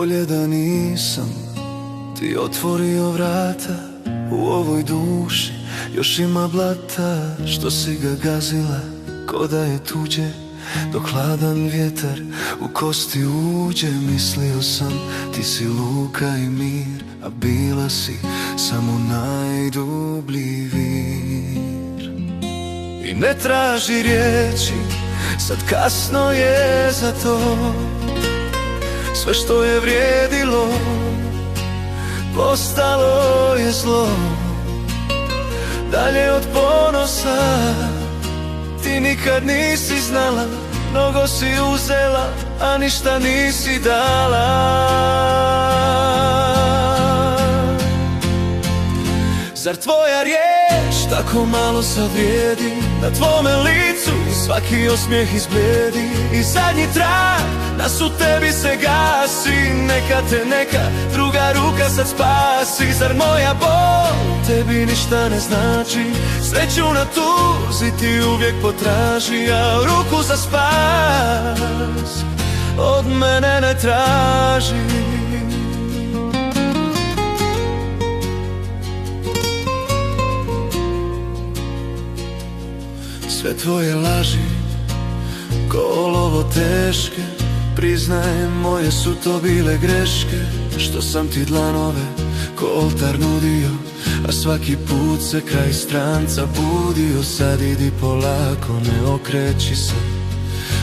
Bolje da nisam ti otvorio vrata. U ovoj duši još ima blata, što si ga gazila ko da je tuđe. Dok hladan vjetar u kosti uđe, mislio sam ti si luka i mir, a bila si samo najdublji vir. I ne traži riječi, sad kasno je za to. Sve što je vrijedilo postalo je zlo. Dalje od ponosa ti nikad nisi znala. Mnogo si uzela, a ništa nisi dala. Zar tvoja riječ tako malo sad vrijedi? Na tvome licu svaki osmijeh izbljedi. I zadnji trag nas u tebi se gasi. Neka te neka druga ruka sad spasi. Zar moja bol tebi ništa ne znači? Sreću na tuzi ti uvijek potraži, a ruku za spas od mene ne traži. Sve tvoje laži ko olovo teške, priznajem moje su to bile greške. Što sam ti dlanove ko oltar nudio, a svaki put se kraj stranca budio. Sad idi polako, ne okreći se,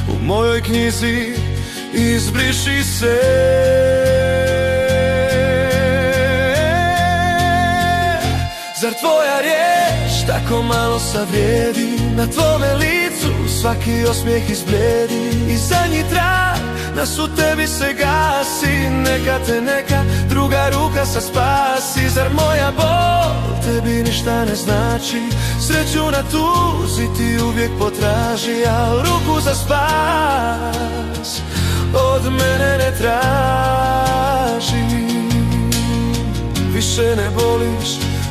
u mojoj knjizi izbriši se. Zar tvoja riječ tako malo sad vrijedi? Na tvome licu svaki osmijeh izbljedi. I zadnji trag nas u tebi se gasi. Neka te neka druga ruka sad spasi. Zar moja bol tebi ništa ne znači? Sreću na tuzi ti uvijek potraži, a ruku za spas od mene ne traži. Više ne voliš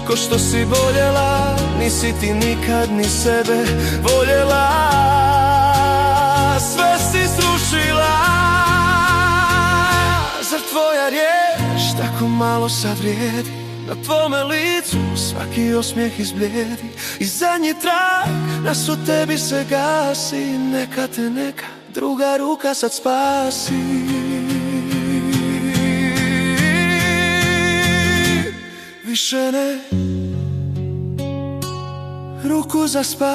ko što si voljela, nisi ti nikad ni sebe voljela. Sve si srušila. Zar tvoja riječ tako malo sad vrijedi? Na tvome licu svaki osmijeh izbljedi. I zadnji trag nas u tebi se gasi. Neka te neka druga ruka sad spasi. Više ne ruku za spas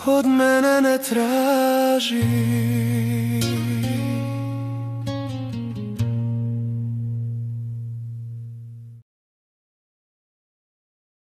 od mene ne traži.